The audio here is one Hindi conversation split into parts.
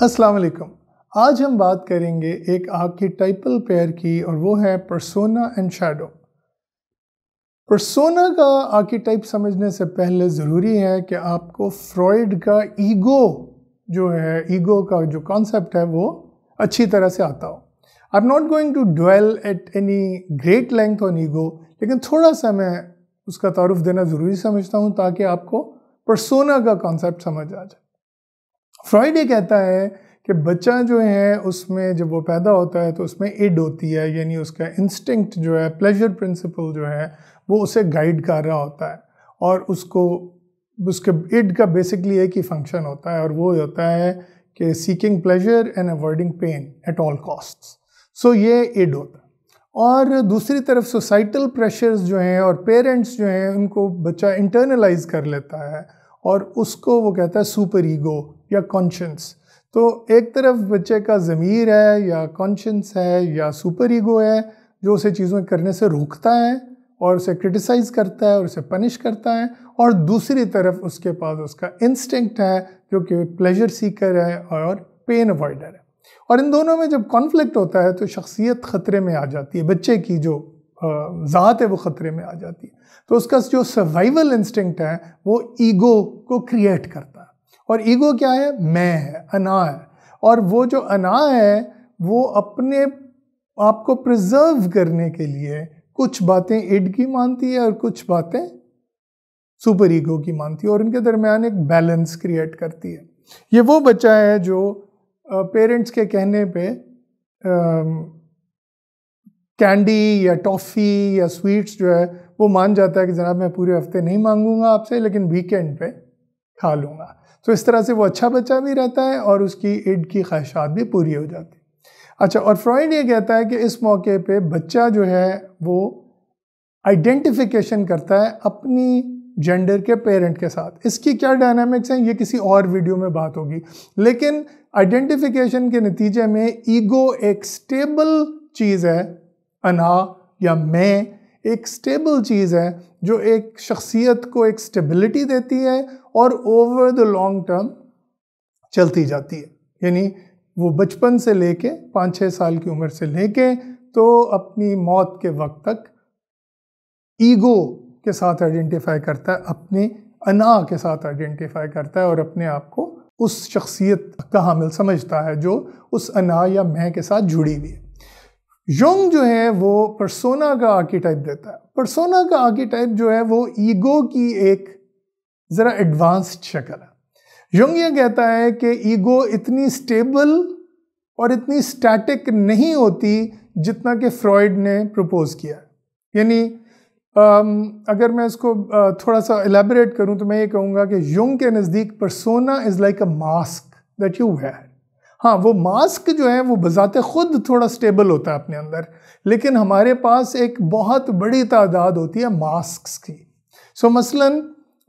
अस्सलाम वालेकुम। आज हम बात करेंगे एक आर्केटाइपल पेयर की और वो है पर्सोना एंड शैडो। पर्सोना का आर्केटाइप समझने से पहले ज़रूरी है कि आपको फ्रॉइड का ईगो जो है, ईगो का जो कॉन्सेप्ट है वो अच्छी तरह से आता हो। I am not going to dwell at any great length on ego, लेकिन थोड़ा सा मैं उसका तारुफ देना ज़रूरी समझता हूँ ताकि आपको पर्सोना का कॉन्सेप्ट समझ आ जाए। फ्रॉइड ये कहता है कि बच्चा जो है उसमें जब वो पैदा होता है तो उसमें इड होती है, यानी उसका इंस्टिंक्ट जो है, प्लेजर प्रिंसिपल जो है वो उसे गाइड कर रहा होता है और उसके इड का बेसिकली एक ही फंक्शन होता है और वो होता है कि seeking pleasure and avoiding pain at all costs. So ये इड होता है। और दूसरी तरफ सोसाइटल प्रेशर्स जो हैं और पेरेंट्स जो हैं उनको बच्चा इंटरनलाइज कर लेता है और उसको वो कहता है सुपर ईगो या कॉन्शियंस। तो एक तरफ बच्चे का ज़मीर है या कॉन्शियंस है या सुपर ईगो है जो उसे चीज़ों करने से रोकता है और उसे क्रिटिसाइज़ करता है और उसे पनिश करता है, और दूसरी तरफ उसके पास उसका इंस्टिंक्ट है जो कि प्लेजर सीकर है और पेन अवॉइडर है। और इन दोनों में जब कॉन्फ्लिक्ट होता है तो शख्सियत ख़तरे में आ जाती है, बच्चे की जो ज़ात है वो ख़तरे में आ जाती है। तो उसका जो सर्वाइवल इंस्टिंक्ट है वो ईगो को क्रिएट करता है। और ईगो क्या है? मैं है, अना है। और वो जो अना है वो अपने आप को प्रिजर्व करने के लिए कुछ बातें इड की मानती है और कुछ बातें सुपर ईगो की मानती है और उनके दरमियान एक बैलेंस क्रिएट करती है। ये वो बच्चा है जो पेरेंट्स के कहने पे कैंडी या टॉफ़ी या स्वीट्स जो है वो मान जाता है कि जनाब मैं पूरे हफ्ते नहीं मांगूंगा आपसे, लेकिन वीकेंड पे खा लूँगा। तो इस तरह से वो अच्छा बच्चा भी रहता है और उसकी इड की ख्वाहिशात भी पूरी हो जाती है। अच्छा, और फ्रॉइड ये कहता है कि इस मौके पे बच्चा जो है वो आइडेंटिफिकेशन करता है अपनी जेंडर के पेरेंट के साथ। इसकी क्या डायनामिक्स हैं ये किसी और वीडियो में बात होगी, लेकिन आइडेंटिफिकेशन के नतीजे में ईगो एक स्टेबल चीज़ है, अना या मैं एक स्टेबल चीज़ है जो एक शख्सियत को एक स्टेबिलिटी देती है और ओवर द लॉन्ग टर्म चलती जाती है। यानी वो बचपन से लेके 5-6 साल की उम्र से लेके तो अपनी मौत के वक्त तक ईगो के साथ आइडेंटिफाई करता है, अपने अना के साथ आइडेंटिफाई करता है और अपने आप को उस शख्सियत का हामिल समझता है जो उस अना या मैं के साथ जुड़ी हुई है। युंग जो है वो पर्सोना का आर्कीटाइप देता है। पर्सोना का आर्कीटाइप जो है वो ईगो की एक ज़रा एडवांस्ड शक्ल है। युंग ये कहता है कि ईगो इतनी स्टेबल और इतनी स्टैटिक नहीं होती जितना कि फ्रॉइड ने प्रपोज किया है। यानी अगर मैं इसको थोड़ा सा एलैबोरेट करूं तो मैं ये कहूँगा कि युंग के नज़दीक persona is like a mask that you wear. हाँ, वो मास्क जो है वो बज़ाते खुद थोड़ा स्टेबल होता है अपने अंदर, लेकिन हमारे पास एक बहुत बड़ी तादाद होती है मास्क्स की। सो मसलन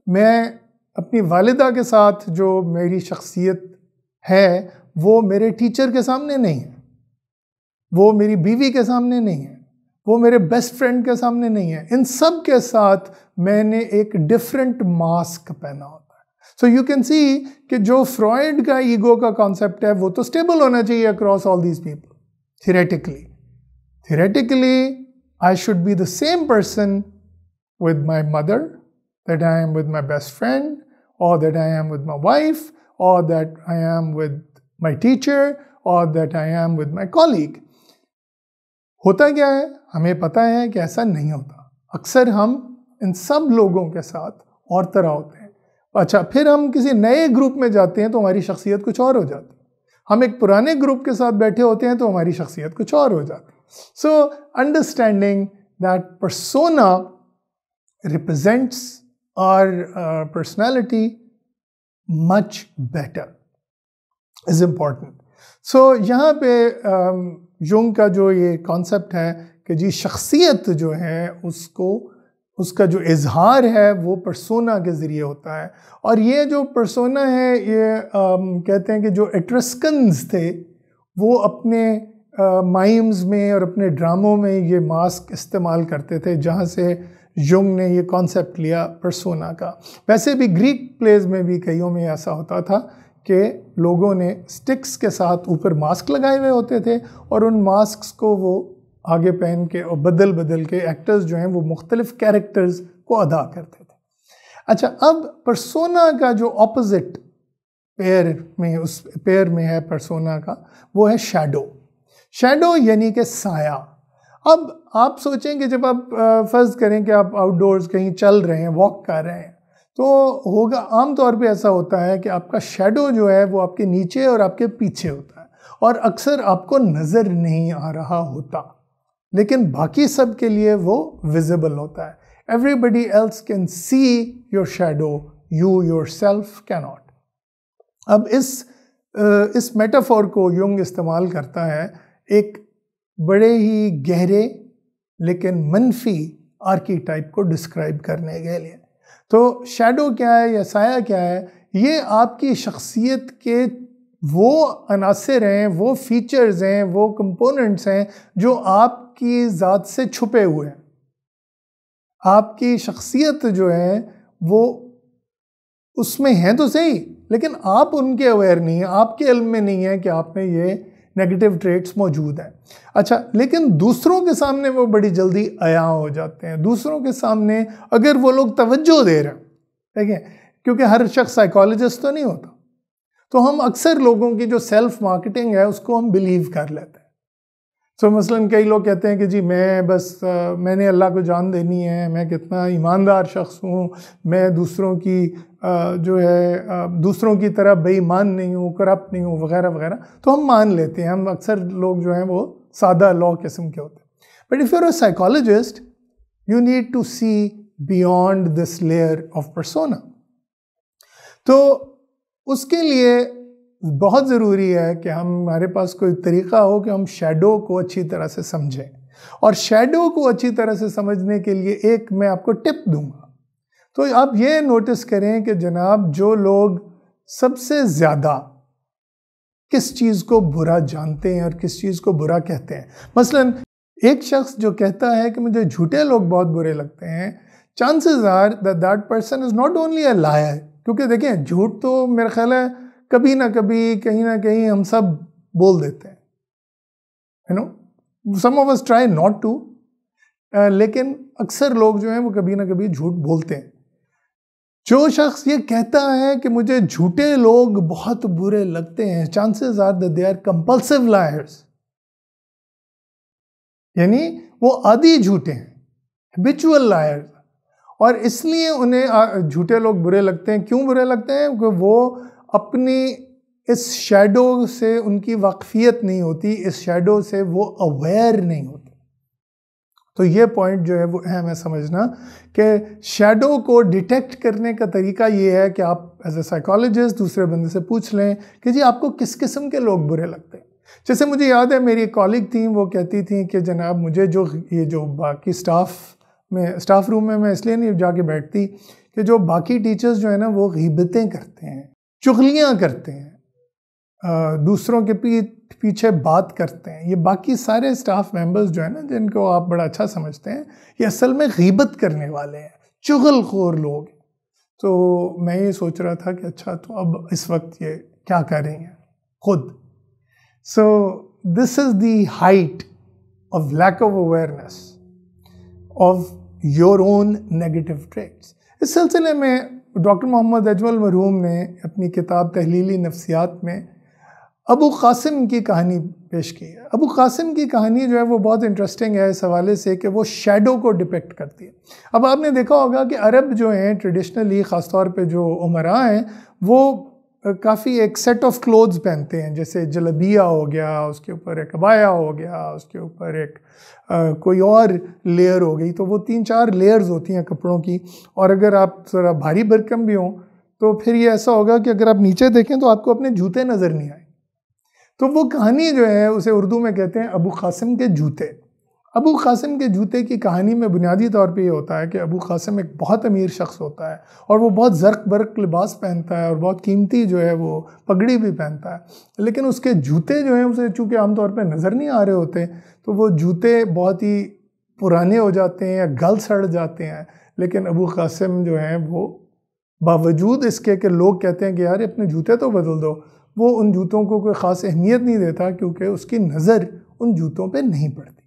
मैं अपनी वालिदा के साथ जो मेरी शख्सियत है वो मेरे टीचर के सामने नहीं है, वो मेरी बीवी के सामने नहीं है, वो मेरे बेस्ट फ्रेंड के सामने नहीं है। इन सब के साथ मैंने एक डिफरेंट मास्क पहना होता है। सो यू कैन सी कि जो फ्रॉइड का ईगो का कॉन्सेप्ट है वो तो स्टेबल होना चाहिए across all these people. Theoretically I should be the same person with my mother that I am with my best friend, or that I am with my wife, or that I am with my teacher, or that I am with my colleague. होता क्या है? हमें पता है कि ऐसा नहीं होता। अक्सर हम इन सब लोगों के साथ और तरह होते हैं। अच्छा, फिर हम किसी नए ग्रुप में जाते हैं तो हमारी शख्सियत कुछ और हो जाती है। हम एक पुराने ग्रुप के साथ बैठे होते हैं तो हमारी शख्सियत कुछ और हो जाती है। So understanding that persona represents our personality much better is important. So यहाँ पे युंग का जो ये कॉन्सेप्ट है कि जी शख्सियत जो है उसका जो इजहार है वो पर्सोना के ज़रिए होता है। और ये जो पर्सोना है ये कहते हैं कि जो एट्रस्कन्स थे वो अपने माइम्स में और अपने ड्रामों में ये मास्क इस्तेमाल करते थे, जहाँ से युंग ने ये कॉन्सेप्ट लिया पर्सोना का। वैसे भी ग्रीक प्लेज में भी कईयों में ऐसा होता था कि लोगों ने स्टिक्स के साथ ऊपर मास्क लगाए हुए होते थे और उन मास्क को वो आगे पहन के और बदल बदल के एक्टर्स जो हैं वो मुख्तलिफ कैरेक्टर्स को अदा करते थे। अच्छा, अब पर्सोना का जो ऑपोजिट उस पेयर में है पर्सोना का, वो है शैडो। शैडो यानी कि साया। अब आप सोचें कि जब आप फर्ज करें कि आप आउटडोर्स कहीं चल रहे हैं, वॉक कर रहे हैं, तो होगा आम तौर पे ऐसा होता है कि आपका शैडो जो है वो आपके नीचे और आपके पीछे होता है और अक्सर आपको नज़र नहीं आ रहा होता, लेकिन बाकी सब के लिए वो विजिबल होता है। Everybody else can see your shadow, you yourself can not. अब इस मेटाफोर को युंग इस्तेमाल करता है एक बड़े ही गहरे लेकिन मनफी आर्कीटाइप को डिस्क्राइब करने के लिए। तो शैडो क्या है या साया क्या है? ये आपकी शख्सियत के वो अनासिर हैं, वो फीचर्स हैं, वो कंपोनेंट्स हैं जो आपकी ज़ात से छुपे हुए हैं। आपकी शख्सियत जो है वो उसमें है तो सही, लेकिन आप उनके अवेयर नहीं हैं, आपके इल्म में नहीं है कि आप में ये नेगेटिव ट्रेट्स मौजूद हैं। अच्छा, लेकिन दूसरों के सामने वो बड़ी जल्दी अया हो जाते हैं। दूसरों के सामने अगर वो लोग तवज्जो दे रहे हैं, ठीक है, क्योंकि हर शख्स साइकोलॉजिस्ट तो नहीं होता, तो हम अक्सर लोगों की जो सेल्फ मार्केटिंग है उसको हम बिलीव कर लेते हैं। तो मसलन कई लोग कहते हैं कि जी मैं मैंने अल्लाह को जान देनी है, मैं कितना ईमानदार शख्स हूँ, मैं दूसरों की दूसरों की तरह बेईमान नहीं हूँ, करप्ट नहीं हूँ, वगैरह वगैरह। तो हम मान लेते हैं, हम अक्सर लोग जो हैं वो सादा लॉ किस्म के होते हैं। But if you are a psychologist you need to see beyond this layer of persona. तो उसके लिए बहुत ज़रूरी है कि हमारे पास कोई तरीक़ा हो कि हम शैडो को अच्छी तरह से समझें। और शैडो को अच्छी तरह से समझने के लिए एक मैं आपको टिप दूंगा। तो आप ये नोटिस करें कि जनाब, जो लोग सबसे ज़्यादा किस चीज़ को बुरा जानते हैं और किस चीज़ को बुरा कहते हैं, मसलन एक शख्स जो कहता है कि मुझे झूठे लोग बहुत बुरे लगते हैं, chances are that person is not only a liar. क्योंकि देखें, झूठ तो मेरा ख्याल है कभी ना कभी कहीं ना कहीं हम सब बोल देते हैं, you know, some of us try not to, लेकिन अक्सर लोग जो हैं वो कभी ना कभी झूठ बोलते हैं। जो शख्स ये कहता है कि मुझे झूठे लोग बहुत बुरे लगते हैं, chances are that they are compulsive liars, यानी वो आदी झूठे हैं, हैबिचुअल लायर्स। और इसलिए उन्हें झूठे लोग बुरे लगते हैं। क्यों बुरे लगते हैं? क्योंकि वो अपनी इस शैडो से उनकी वाकफियत नहीं होती, इस शैडो से वो अवेयर नहीं होते। तो ये पॉइंट जो है वो अहम है समझना कि शैडो को डिटेक्ट करने का तरीका ये है कि आप एज ए साइकोलॉजिस्ट दूसरे बंदे से पूछ लें कि जी आपको किस किस्म के लोग बुरे लगते हैं। जैसे मुझे याद है मेरी एक कॉलीग थी, वो कहती थी कि जनाब मुझे जो बाकी स्टाफ रूम में मैं इसलिए नहीं जाके बैठती कि जो बाकी टीचर्स जो है ना वो गीबतें करते हैं, चुगलियाँ करते हैं, दूसरों के पीछे बात करते हैं। ये बाकी सारे स्टाफ मेंबर्स जो है ना, जिनको आप बड़ा अच्छा समझते हैं, ये असल में गीबत करने वाले हैं, चुगलखोर लोग। तो मैं ये सोच रहा था कि अच्छा, तो अब इस वक्त ये क्या कर रही हैं खुद। So this is the height of lack of awareness of your own negative traits. इस सिलसिले में डॉक्टर मोहम्मद अजमल मरहूम ने अपनी किताब तहलीली नफ्सियात में अबू कासिम की कहानी पेश की है। अबू कासिम की कहानी जो है वो बहुत इंटरेस्टिंग है इस हवाले से कि वो शैडो को डिपेक्ट करती है। अब आपने देखा होगा कि अरब जो हैं ट्रेडिशनली, ख़ासतौर पे जो उमरा हैं, वो काफ़ी एक सेट ऑफ क्लोथ्स पहनते हैं, जैसे जलबिया हो गया, उसके ऊपर एक अबाया हो गया, उसके ऊपर एक कोई और लेयर हो गई। तो वो 3-4 लेयर्स होती हैं कपड़ों की। और अगर आप ज़रा भारी भरकम भी हों तो फिर ये ऐसा होगा कि अगर आप नीचे देखें तो आपको अपने जूते नज़र नहीं आए। तो वो कहानी जो है उसे उर्दू में कहते हैं अबू कासिम के जूते। अबू कासिम के जूते की कहानी में बुनियादी तौर पे ये होता है कि अबू कासिम एक बहुत अमीर शख्स होता है और वो बहुत ज़र्क बर्क लिबास पहनता है और बहुत कीमती जो है वो पगड़ी भी पहनता है, लेकिन उसके जूते जो हैं उसे चूँकि आमतौर पे नज़र नहीं आ रहे होते, तो वो जूते बहुत ही पुराने हो जाते हैं या गल सड़ जाते हैं। लेकिन अबू कासिम जो हैं वो बावजूद इसके कि लोग कहते हैं कि यार अपने जूते तो बदल दो, वो उन जूतों को कोई ख़ास अहमियत नहीं देता क्योंकि उसकी नज़र उन जूतों पे नहीं पड़ती।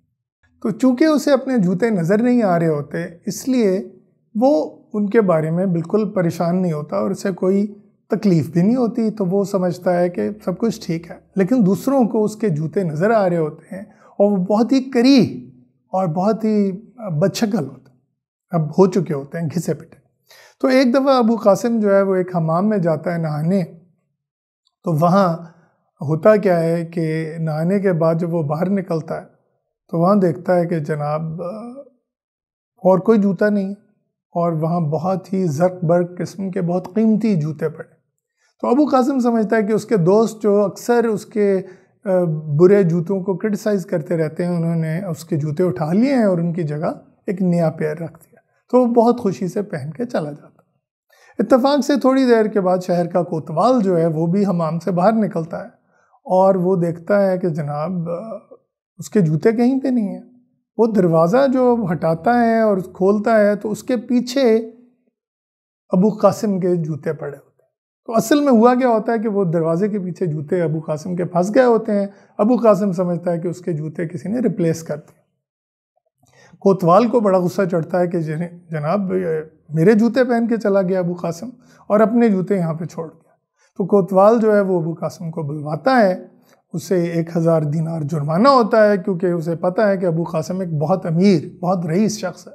तो चूँकि उसे अपने जूते नज़र नहीं आ रहे होते, इसलिए वो उनके बारे में बिल्कुल परेशान नहीं होता और उसे कोई तकलीफ़ भी नहीं होती। तो वो समझता है कि सब कुछ ठीक है। लेकिन दूसरों को उसके जूते नज़र आ रहे होते हैं और वो बहुत ही करीब और बहुत ही बदशक्ल होते हैं, अब हो चुके होते हैं, घिसे पिटे। तो एक दफ़ा अबू कासिम जो है वो एक हमाम में जाता है नहाने। तो वहाँ होता क्या है कि नहाने के बाद जब वो बाहर निकलता है तो वहाँ देखता है कि जनाब और कोई जूता नहीं है और वहाँ बहुत ही ज़र्क बर्क किस्म के बहुत कीमती जूते पड़े। तो अबू कासिम समझता है कि उसके दोस्त जो अक्सर उसके बुरे जूतों को क्रिटिसाइज़ करते रहते हैं, उन्होंने उसके जूते उठा लिए हैं और उनकी जगह एक नया पेयर रख दिया। तो वो बहुत खुशी से पहन के चला जाता है। इत्तेफाक से थोड़ी देर के बाद शहर का कोतवाल जो है वो भी हमाम से बाहर निकलता है और वो देखता है कि जनाब उसके जूते कहीं पे नहीं है। वो दरवाज़ा जो हटाता है और खोलता है तो उसके पीछे अबू कासिम के जूते पड़े होते हैं। तो असल में हुआ क्या होता है कि वो दरवाजे के पीछे जूते अबू कासिम के फंस गए होते हैं। अबू कासिम समझता है कि उसके जूते किसी ने रिप्लेस कर दिए। कोतवाल को बड़ा गुस्सा चढ़ता है कि जनाब मेरे जूते पहन के चला गया अबू कासिम और अपने जूते यहाँ पे छोड़ दिया। तो कोतवाल जो है वो अबू कासिम को बुलवाता है, उसे 1000 दीनार जुर्माना होता है क्योंकि उसे पता है कि अबू कासिम एक बहुत अमीर, बहुत रईस शख्स है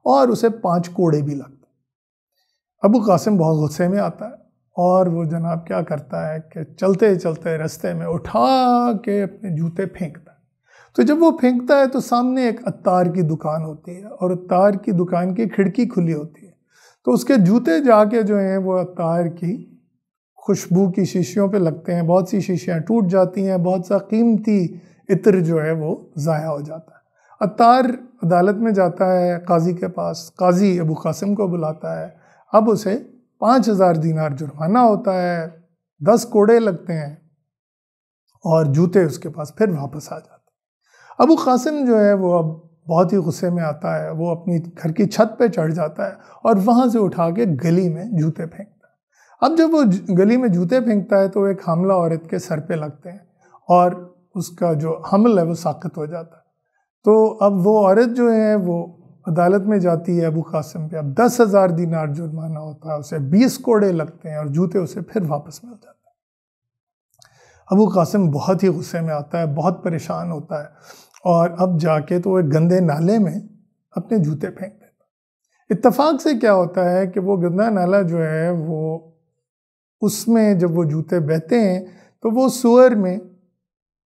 और उसे 5 कोड़े भी लगते हैं। अबू कासिम बहुत गुस्से में आता है और वो जनाब क्या करता है कि चलते चलते रास्ते में उठा के अपने जूते फेंकता है। तो जब वो फेंकता है तो सामने एक अत्तार की दुकान होती है और अत्तार की दुकान की खिड़की खुली होती है। तो उसके जूते जाके जो हैं वो अत्तार की खुशबू की शीशियों पे लगते हैं। बहुत सी शीशियाँ टूट जाती हैं, बहुत सा कीमती इत्र जो है वो ज़ाया हो जाता है। अत्तार अदालत में जाता है काजी के पास, काजी अबू कासिम को बुलाता है। अब उसे 5000 दीनार जुर्माना होता है, 10 कोड़े लगते हैं और जूते उसके पास फिर वापस आ जाते हैं। अबू कासिम जो है वो अब बहुत ही गुस्से में आता है। वो अपनी घर की छत पे चढ़ जाता है और वहाँ से उठा के गली में जूते फेंकता है। अब जब वो गली में जूते फेंकता है तो एक हामला औरत के सर पे लगते हैं और उसका जो हमल है वो साक़ित हो जाता है। तो अब वो औरत जो है वो अदालत में जाती है अबू कासिम पे। अब 10,000 दीनार जुर्माना होता है, उसे 20 कोड़े लगते हैं और जूते उसे फिर वापस मिल जाते हैं। अबू कासिम बहुत ही गुस्से में आता है, बहुत परेशान होता है और अब जाके तो एक गंदे नाले में अपने जूते फेंक देता है। इत्तेफाक से क्या होता है कि वो गंदा नाला जो है वो उसमें जब वो जूते बहते हैं तो वो सुअर में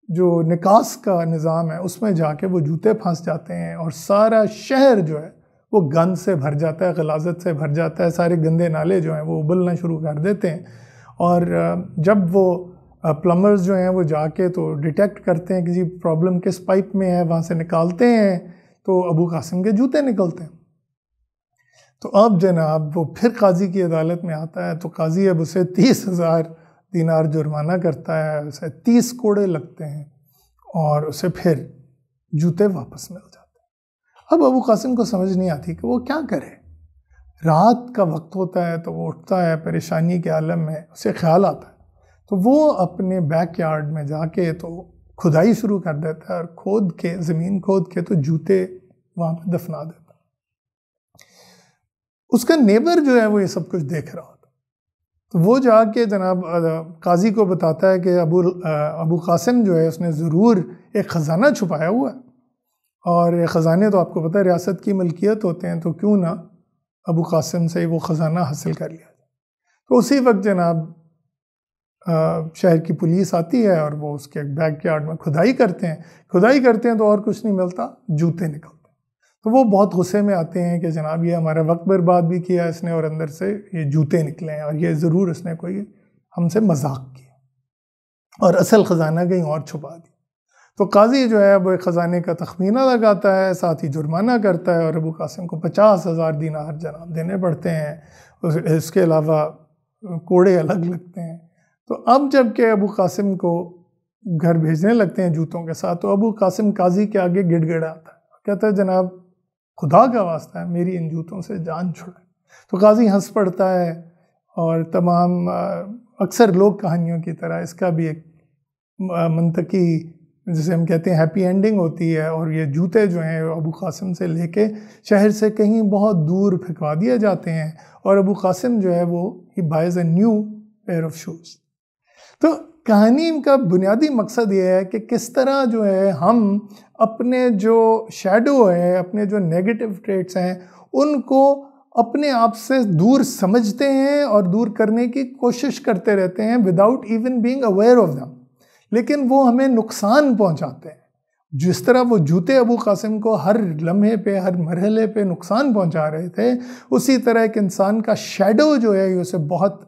जो निकास का निज़ाम है उसमें जाके वो जूते फंस जाते हैं और सारा शहर जो है वो गंद से भर जाता है, गलाजत से भर जाता है। सारे गंदे नाले जो हैं वो उबलना शुरू कर देते हैं और जब वो प्लम्बर्स जो हैं वो जाके तो डिटेक्ट करते हैं किसी प्रॉब्लम किस पाइप में है, वहाँ से निकालते हैं तो अबू कासिम के जूते निकलते हैं। तो अब जनाब वो फिर काजी की अदालत में आता है तो काजी अब उसे 30,000 दीनार जुर्माना करता है, उसे 30 कोड़े लगते हैं और उसे फिर जूते वापस मिल जाते हैं। अब अबू कासिम को समझ नहीं आती कि वो क्या करे। रात का वक्त होता है तो वो उठता है परेशानी के आलम में, उसे ख्याल आता है तो वो अपने बैकयार्ड में जाके तो खुदाई शुरू कर देता है और खोद के ज़मीन खोद के तो जूते वहाँ पे दफना देता है। उसका नेबर जो है वो ये सब कुछ देख रहा होता, तो वो जाके जनाब काजी को बताता है कि अबू कासिम जो है उसने ज़रूर एक ख़जाना छुपाया हुआ है और ये ख़जाने तो आपको पता है रियासत की मलकियत होते हैं, तो क्यों ना अबू कासिम से वो ख़जाना हासिल कर लिया। तो उसी वक्त जनाब शहर की पुलिस आती है और वो उसके बैकयार्ड में खुदाई करते हैं तो और कुछ नहीं मिलता, जूते निकलते हैं। तो वो बहुत गुस्से में आते हैं कि जनाब ये हमारा वक्त बर्बाद भी किया इसने और अंदर से ये जूते निकले हैं और ये ज़रूर इसने कोई हमसे मजाक किया और असल ख़जाना कहीं और छुपा दिया। तो काजी जो है वो ख़जाने का तखमीना लगाता है, साथ ही जुर्माना करता है और अबू कासिम को 50,000 दीनार जनाब देने पड़ते हैं। इसके अलावा कोड़े अलग लगते हैं। तो अब जब के अबू कासिम को घर भेजने लगते हैं जूतों के साथ, तो अबू कासिम काजी के आगे गिड़गिड़ाता है, कहता है जनाब खुदा का वास्ता है मेरी इन जूतों से जान छुड़ाए। तो काजी हंस पड़ता है और तमाम अक्सर लोक कहानियों की तरह इसका भी एक मंतकी, जैसे हम कहते हैं, हैप्पी एंडिंग होती है। और ये जूते जो हैं अबू कासिम से लेके शहर से कहीं बहुत दूर फेंकवा दिए जाते हैं, और अबू कासिम जो है वो ही buys a new pair of shoes. तो कहानी का बुनियादी मकसद ये है कि किस तरह जो है हम अपने जो शैडो है, अपने जो नेगेटिव ट्रेट्स हैं, उनको अपने आप से दूर समझते हैं और दूर करने की कोशिश करते रहते हैं without even being aware of them, लेकिन वो हमें नुकसान पहुंचाते हैं। जिस तरह वो जूते अबू कासिम को हर लम्हे पे, हर मरहले पे नुकसान पहुंचा रहे थे, उसी तरह एक इंसान का शैडो जो है उसे बहुत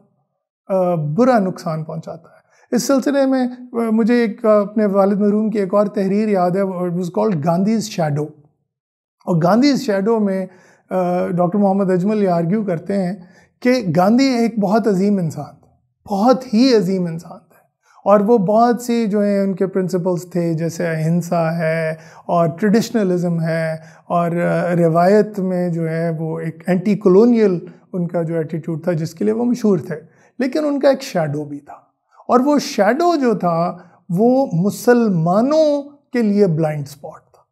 बुरा नुकसान पहुंचाता है। इस सिलसिले में मुझे एक अपने वालिद मरहूम की एक और तहरीर याद है, इट वाज कॉल्ड गांधीज़ शैडो। और गांधीज़ शैडो में डॉक्टर मोहम्मद अजमल ये आर्ग्यू करते हैं कि गांधी एक बहुत अजीम इंसान थे, बहुत ही अजीम इंसान थे, और वो बहुत सी जो है उनके प्रिंसिपल्स थे, जैसे अहिंसा है और ट्रेडिशनलिज्म है, और रिवायत में जो है वो एक एंटी कॉलोनियल उनका जो एटीट्यूड था जिसके लिए वो मशहूर थे। लेकिन उनका एक शैडो भी था, और वो शैडो जो था वो मुसलमानों के लिए ब्लाइंड स्पॉट था।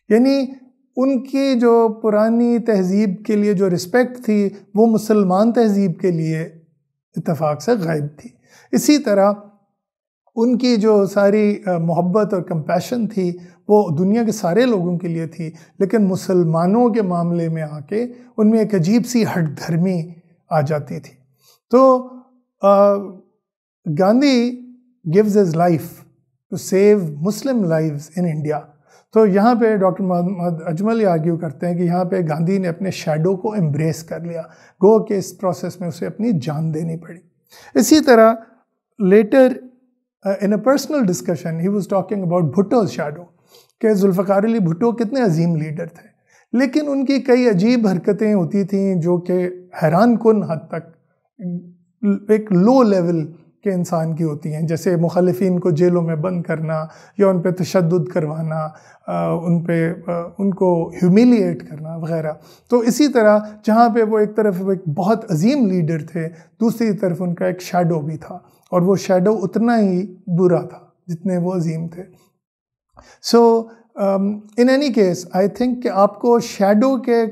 यानी उनकी जो पुरानी तहजीब के लिए जो रिस्पेक्ट थी वो मुसलमान तहजीब के लिए इत्तेफाक से गायब थी। इसी तरह उनकी जो सारी मोहब्बत और कंपैशन थी वो दुनिया के सारे लोगों के लिए थी, लेकिन मुसलमानों के मामले में आके उनमें एक अजीब सी हट धर्मी आ जाती थी। तो Gandhi gives his life to save Muslim lives in India. तो यहाँ पे डॉक्टर मोहम्मद अजमल आर्ग्यू करते हैं कि यहाँ पे गांधी ने अपने शैडो को एम्ब्रेस कर लिया, गो के इस प्रोसेस में उसे अपनी जान देनी पड़ी। इसी तरह later in a personal discussion he was talking about Bhutto's shadow, कि जुल्फ़िकार अली भुट्टो कितने अजीम लीडर थे, लेकिन उनकी कई अजीब हरकतें होती थीं जो कि हैरान कुन हद तक एक लो लेवल के इंसान की होती हैं, जैसे मुखालिफिन को जेलों में बंद करना या उन पर तशद्दुद करवाना, उनको ह्यूमिलिएट करना वगैरह। तो इसी तरह जहाँ पे वो एक तरफ एक बहुत अजीम लीडर थे, दूसरी तरफ उनका एक शैडो भी था, और वो शैडो उतना ही बुरा था जितने वो अजीम थे। So in any case I think कि आपको शैडो के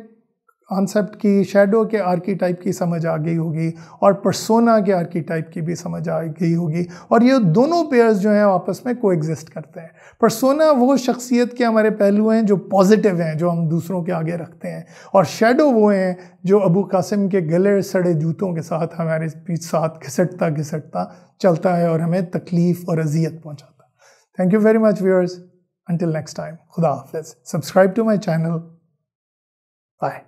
कॉन्सेप्ट की, शैडो के आर्कीटाइप की समझ आ गई होगी, और पर्सोना के आर्कीटाइप की भी समझ आ गई होगी, और ये दोनों पेयर्स जो हैं आपस में कोएग्जिस्ट करते हैं। पर्सोना वो शख्सियत के हमारे पहलू हैं जो पॉजिटिव हैं, जो हम दूसरों के आगे रखते हैं, और शैडो वो हैं जो अबू कासिम के गले सड़े जूतों के साथ हमारे पीछे साथ घिसटता घिसटता चलता है और हमें तकलीफ़ और अजियत पहुँचाता है। Thank you very much viewers, until next time, खुदा हाफिज़। Subscribe to my channel, bye.